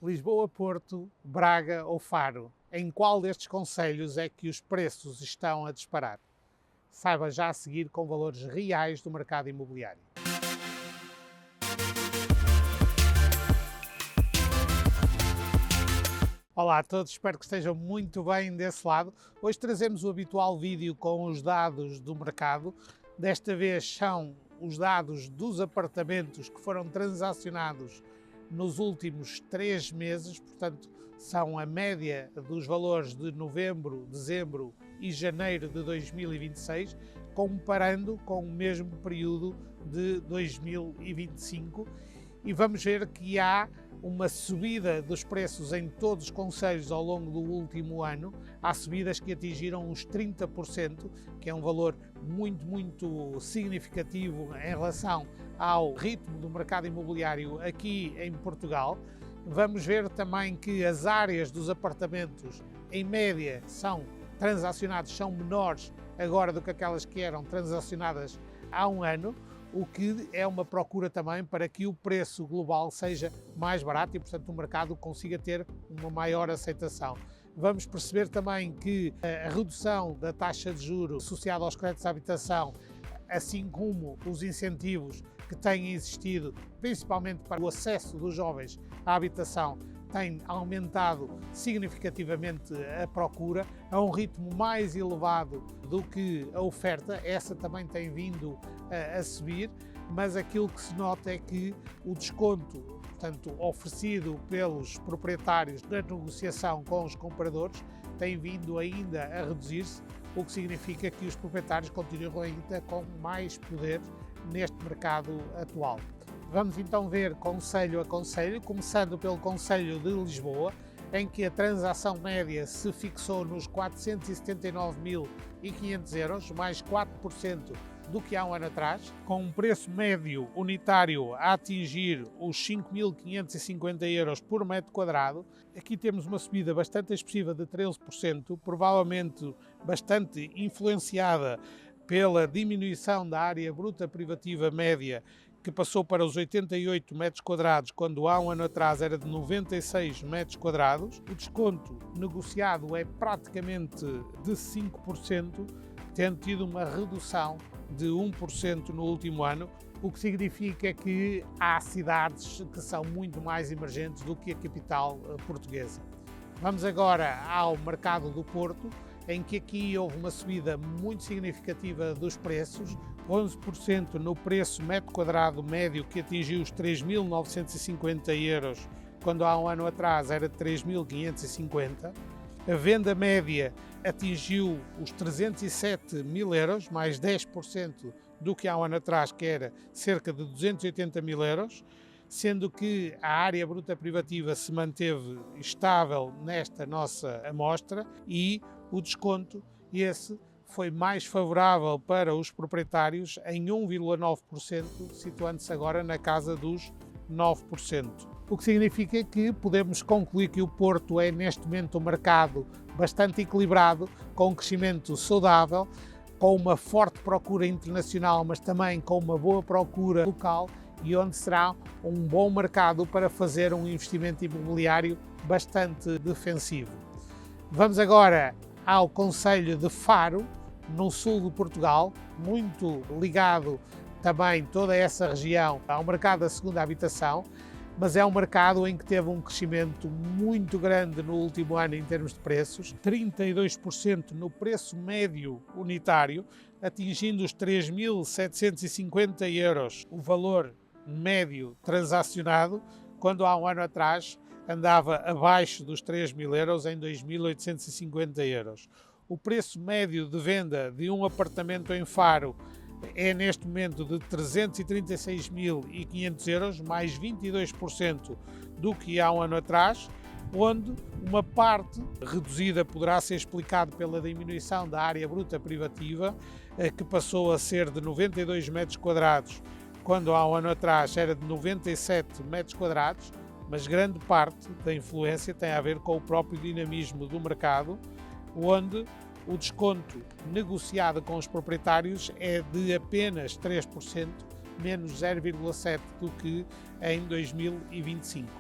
Lisboa, Porto, Braga ou Faro? Em qual destes concelhos é que os preços estão a disparar? Saiba já a seguir com valores reais do mercado imobiliário. Olá a todos, espero que estejam muito bem desse lado. Hoje trazemos o habitual vídeo com os dados do mercado. Desta vez são os dados dos apartamentos que foram transacionados nos últimos 3 meses, portanto, são a média dos valores de novembro, dezembro e janeiro de 2026, comparando com o mesmo período de 2025. E vamos ver que há uma subida dos preços em todos os concelhos ao longo do último ano. Há subidas que atingiram os 30%, que é um valor muito significativo em relação ao ritmo do mercado imobiliário aqui em Portugal. Vamos ver também que as áreas dos apartamentos, em média, são menores agora do que aquelas que eram transacionadas há um ano, o que é uma procura também para que o preço global seja mais barato e, portanto, o mercado consiga ter uma maior aceitação. Vamos perceber também que a redução da taxa de juros associada aos créditos à habitação, assim como os incentivos que têm existido, principalmente para o acesso dos jovens à habitação, tem aumentado significativamente a procura a um ritmo mais elevado do que a oferta. Essa também tem vindo a subir, mas aquilo que se nota é que o desconto, portanto, oferecido pelos proprietários na negociação com os compradores tem vindo ainda a reduzir-se, o que significa que os proprietários continuam ainda com mais poder neste mercado atual. Vamos então ver concelho a concelho, começando pelo concelho de Lisboa, em que a transação média se fixou nos 479.500 euros, mais 4% do que há um ano atrás, com um preço médio unitário a atingir os 5.550 euros por metro quadrado. Aqui temos uma subida bastante expressiva de 13%, provavelmente bastante influenciada pela diminuição da área bruta privativa média, que passou para os 88 metros quadrados, quando há um ano atrás era de 96 metros quadrados. O desconto negociado é praticamente de 5%, tendo tido uma redução de 1% no último ano, o que significa que há cidades que são muito mais emergentes do que a capital portuguesa. Vamos agora ao mercado do Porto, em que aqui houve uma subida muito significativa dos preços, 11% no preço metro quadrado médio, que atingiu os 3.950 euros, quando há um ano atrás era de 3.550. A venda média atingiu os 307 mil euros, mais 10% do que há um ano atrás, que era cerca de 280 mil euros, sendo que a área bruta privativa se manteve estável nesta nossa amostra e o desconto, esse foi mais favorável para os proprietários em 1,9%, situando-se agora na casa dos 9%. O que significa que podemos concluir que o Porto é neste momento um mercado bastante equilibrado, com um crescimento saudável, com uma forte procura internacional, mas também com uma boa procura local, e onde será um bom mercado para fazer um investimento imobiliário bastante defensivo. Vamos agora ao concelho de Faro, no sul de Portugal, muito ligado também toda essa região ao mercado da segunda habitação, mas é um mercado em que teve um crescimento muito grande no último ano em termos de preços, 32% no preço médio unitário, atingindo os 3.750 euros, o valor médio transacionado, quando há um ano atrás andava abaixo dos 3.000 euros, em 2.850 euros. O preço médio de venda de um apartamento em Faro é neste momento de 336.500 euros, mais 22% do que há um ano atrás, onde uma parte reduzida poderá ser explicada pela diminuição da área bruta privativa, que passou a ser de 92 metros quadrados, quando há um ano atrás era de 97 metros quadrados, mas grande parte da influência tem a ver com o próprio dinamismo do mercado, onde o desconto negociado com os proprietários é de apenas 3%, menos 0,7% do que em 2025.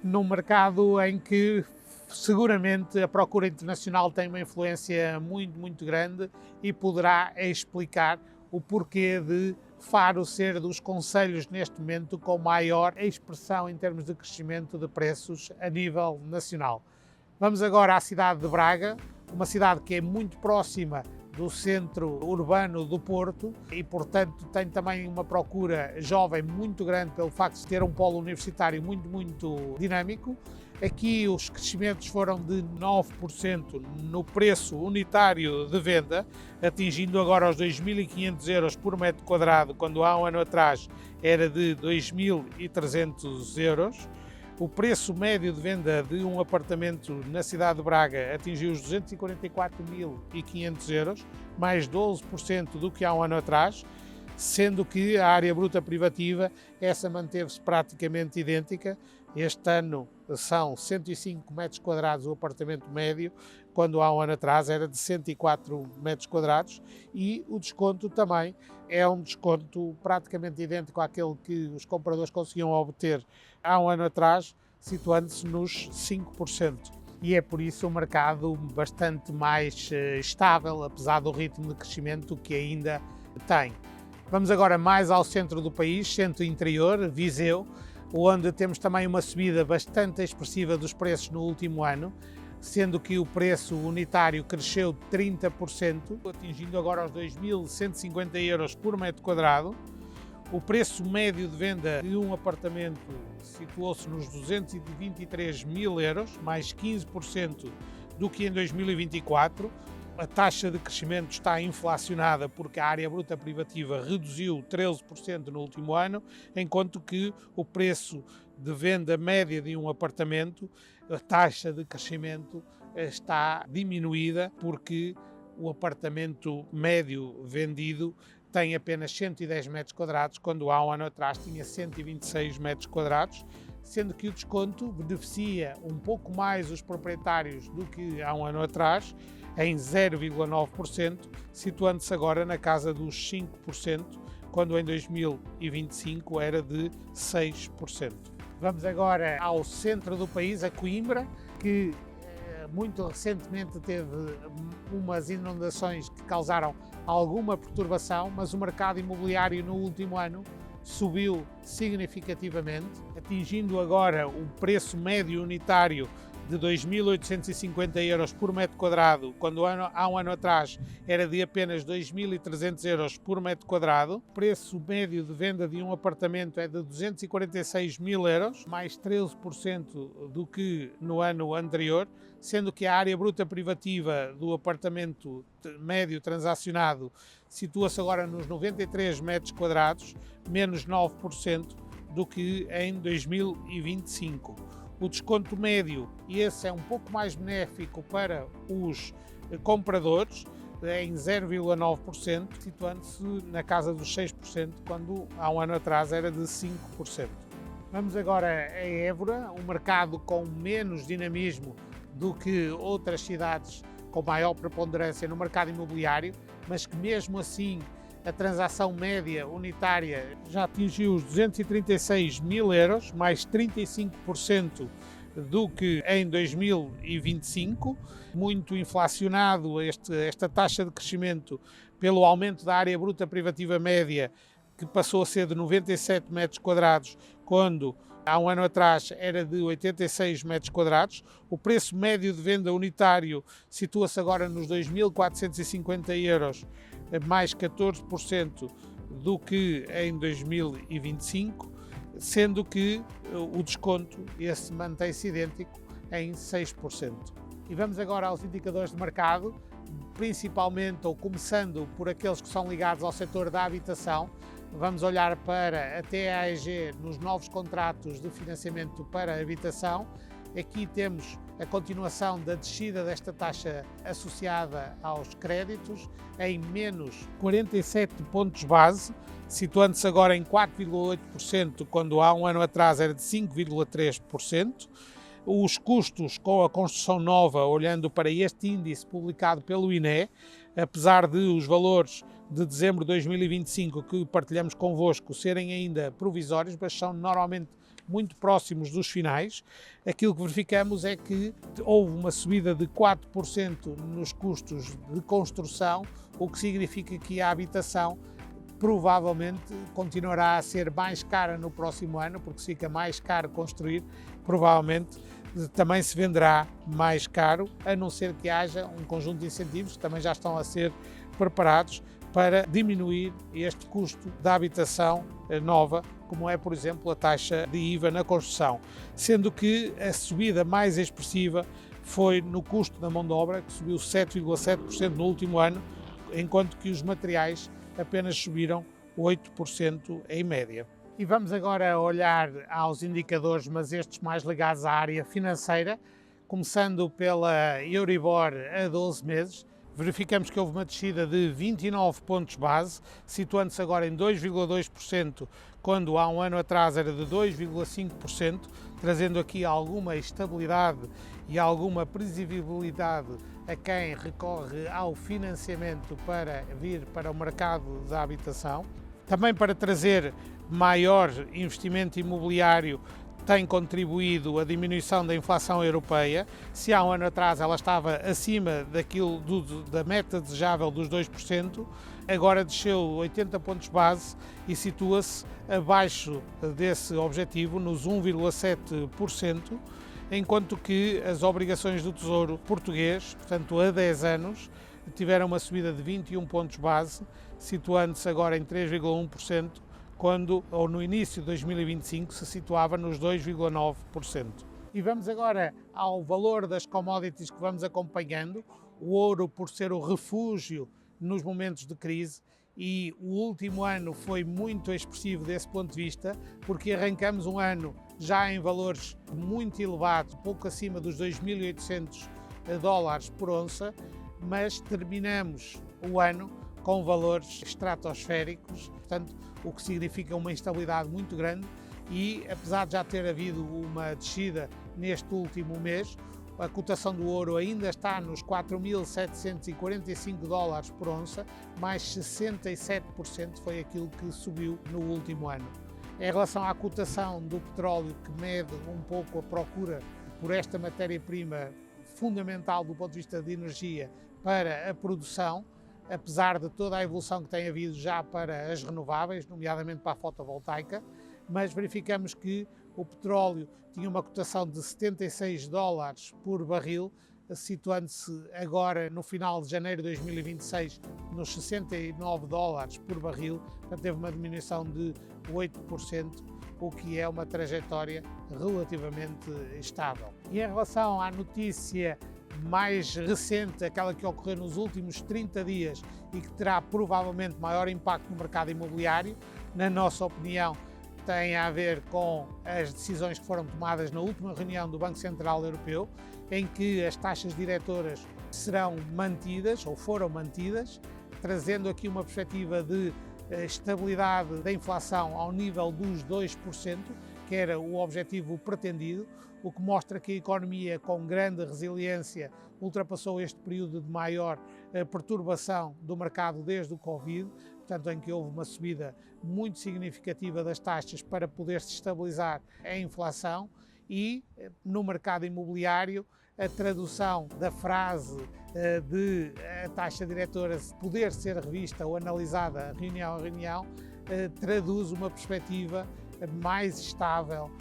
num mercado em que seguramente a procura internacional tem uma influência muito grande e poderá explicar o porquê de Faro ser dos concelhos neste momento com maior expressão em termos de crescimento de preços a nível nacional. Vamos agora à cidade de Braga, uma cidade que é muito próxima do centro urbano do Porto e, portanto, tem também uma procura jovem muito grande pelo facto de ter um polo universitário muito dinâmico. Aqui os crescimentos foram de 9% no preço unitário de venda, atingindo agora os 2.500 euros por metro quadrado, quando há um ano atrás era de 2.300 euros. O preço médio de venda de um apartamento na cidade de Braga atingiu os 244.500 euros, mais 12% do que há um ano atrás, sendo que a área bruta privativa, essa manteve-se praticamente idêntica. Este ano são 105 metros quadrados o apartamento médio, quando há um ano atrás era de 104 metros quadrados, e o desconto também é um desconto praticamente idêntico àquele que os compradores conseguiam obter há um ano atrás, situando-se nos 5%. E é por isso um mercado bastante mais estável, apesar do ritmo de crescimento que ainda tem. Vamos agora mais ao centro do país, centro-interior, Viseu, onde temos também uma subida bastante expressiva dos preços no último ano, sendo que o preço unitário cresceu 30%, atingindo agora os 2.150 euros por metro quadrado. O preço médio de venda de um apartamento situou-se nos 223 mil euros, mais 15% do que em 2024. A taxa de crescimento está inflacionada porque a área bruta privativa reduziu 13% no último ano, enquanto que o preço de venda média de um apartamento, a taxa de crescimento está diminuída porque o apartamento médio vendido tem apenas 110 metros quadrados, quando há um ano atrás tinha 126 metros quadrados, sendo que o desconto beneficia um pouco mais os proprietários do que há um ano atrás, em 0,9%, situando-se agora na casa dos 5%, quando em 2025 era de 6%. Vamos agora ao centro do país, a Coimbra, que muito recentemente teve umas inundações que causaram alguma perturbação, mas o mercado imobiliário no último ano subiu significativamente, atingindo agora o preço médio unitário de 2.850 euros por metro quadrado, quando há um ano atrás era de apenas 2.300 euros por metro quadrado. O preço médio de venda de um apartamento é de 246 mil euros, mais 13% do que no ano anterior, sendo que a área bruta privativa do apartamento médio transacionado situa-se agora nos 93 metros quadrados, menos 9% do que em 2025. O desconto médio, e esse é um pouco mais benéfico para os compradores, em 0,9%, situando-se na casa dos 6%, quando há um ano atrás era de 5%. Vamos agora a Évora, um mercado com menos dinamismo do que outras cidades com maior preponderância no mercado imobiliário, mas que mesmo assim a transação média unitária já atingiu os 236 mil euros, mais 35% do que em 2025, muito inflacionado esta taxa de crescimento pelo aumento da área bruta privativa média, que passou a ser de 97 metros quadrados, quando há um ano atrás era de 86 metros quadrados. O preço médio de venda unitário situa-se agora nos 2.450 euros, mais 14% do que em 2025, sendo que o desconto esse mantém-se idêntico em 6%. E vamos agora aos indicadores de mercado, principalmente ou começando por aqueles que são ligados ao setor da habitação. Vamos olhar para a TAEG nos novos contratos de financiamento para a habitação. Aqui temos a continuação da descida desta taxa associada aos créditos em menos 47 pontos base, situando-se agora em 4,8%, quando há um ano atrás era de 5,3%. Os custos com a construção nova, olhando para este índice publicado pelo INE, apesar de os valores de dezembro de 2025 que partilhamos convosco serem ainda provisórios, mas são normalmente muito próximos dos finais. Aquilo que verificamos é que houve uma subida de 4% nos custos de construção, o que significa que a habitação provavelmente continuará a ser mais cara no próximo ano, porque se fica mais caro construir, provavelmente também se venderá mais caro, a não ser que haja um conjunto de incentivos que também já estão a ser preparados para diminuir este custo da habitação nova, como é, por exemplo, a taxa de IVA na construção, sendo que a subida mais expressiva foi no custo da mão de obra, que subiu 7,7% no último ano, enquanto que os materiais apenas subiram 8% em média. E vamos agora olhar aos indicadores, mas estes mais ligados à área financeira, começando pela Euribor a 12 meses. Verificamos que houve uma descida de 29 pontos base, situando-se agora em 2,2%, quando há um ano atrás era de 2,5%, trazendo aqui alguma estabilidade e alguma previsibilidade a quem recorre ao financiamento para vir para o mercado da habitação. Também para trazer maior investimento imobiliário tem contribuído a diminuição da inflação europeia. Se há um ano atrás ela estava acima da meta desejável dos 2%, agora desceu 80 pontos base e situa-se abaixo desse objetivo, nos 1,7%, enquanto que as obrigações do Tesouro português, portanto a 10 anos, tiveram uma subida de 21 pontos base, situando-se agora em 3,1%, quando, ou no início de 2025, se situava nos 2,9%. E vamos agora ao valor das commodities que vamos acompanhando. O ouro, por ser o refúgio nos momentos de crise, e o último ano foi muito expressivo desse ponto de vista, porque arrancamos um ano já em valores muito elevados, pouco acima dos 2.800 dólares por onça, mas terminamos o ano com valores estratosféricos, portanto, o que significa uma instabilidade muito grande e, apesar de já ter havido uma descida neste último mês, a cotação do ouro ainda está nos 4.745 dólares por onça, mais 67% foi aquilo que subiu no último ano. Em relação à cotação do petróleo, que mede um pouco a procura por esta matéria-prima fundamental do ponto de vista de energia para a produção, apesar de toda a evolução que tem havido já para as renováveis, nomeadamente para a fotovoltaica, mas verificamos que o petróleo tinha uma cotação de 76 dólares por barril, situando-se agora no final de janeiro de 2026 nos 69 dólares por barril, portanto teve uma diminuição de 8%, o que é uma trajetória relativamente estável. E em relação à notícia mais recente, aquela que ocorreu nos últimos 30 dias e que terá provavelmente maior impacto no mercado imobiliário, na nossa opinião, tem a ver com as decisões que foram tomadas na última reunião do Banco Central Europeu, em que as taxas diretoras serão mantidas, ou foram mantidas, trazendo aqui uma perspectiva de estabilidade da inflação ao nível dos 2%, que era o objetivo pretendido, o que mostra que a economia, com grande resiliência, ultrapassou este período de maior perturbação do mercado desde o Covid, portanto em que houve uma subida muito significativa das taxas para poder se estabilizar a inflação, e no mercado imobiliário a tradução da frase de a taxa diretora poder ser revista ou analisada reunião a reunião traduz uma perspectiva mais estável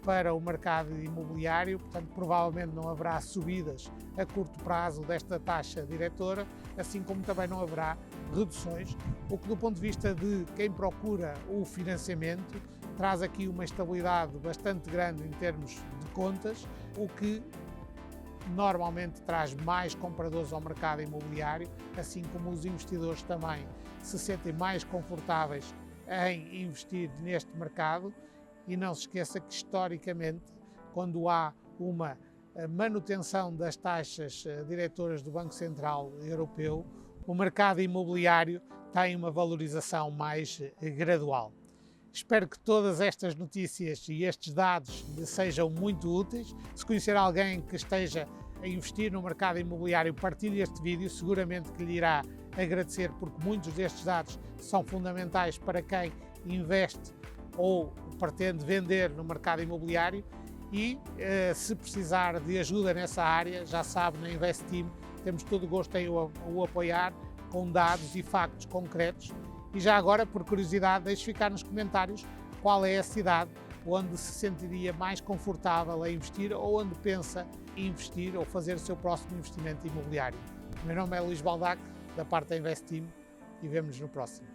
para o mercado imobiliário, portanto provavelmente não haverá subidas a curto prazo desta taxa diretora, assim como também não haverá reduções, o que do ponto de vista de quem procura o financiamento traz aqui uma estabilidade bastante grande em termos de contas, o que normalmente traz mais compradores ao mercado imobiliário, assim como os investidores também se sentem mais confortáveis em investir neste mercado. E não se esqueça que, historicamente, quando há uma manutenção das taxas diretoras do Banco Central Europeu, o mercado imobiliário tem uma valorização mais gradual. Espero que todas estas notícias e estes dados lhe sejam muito úteis. Se conhecer alguém que esteja a investir no mercado imobiliário, partilhe este vídeo, seguramente que lhe irá agradecer, porque muitos destes dados são fundamentais para quem investe ou pretende vender no mercado imobiliário e se precisar de ajuda nessa área, já sabe, na Investim temos todo o gosto em o apoiar com dados e factos concretos. E já agora, por curiosidade, deixe ficar nos comentários qual é a cidade onde se sentiria mais confortável a investir ou onde pensa investir ou fazer o seu próximo investimento imobiliário. O meu nome é Luís Baldac, da parte da Investim, e vemo-nos no próximo.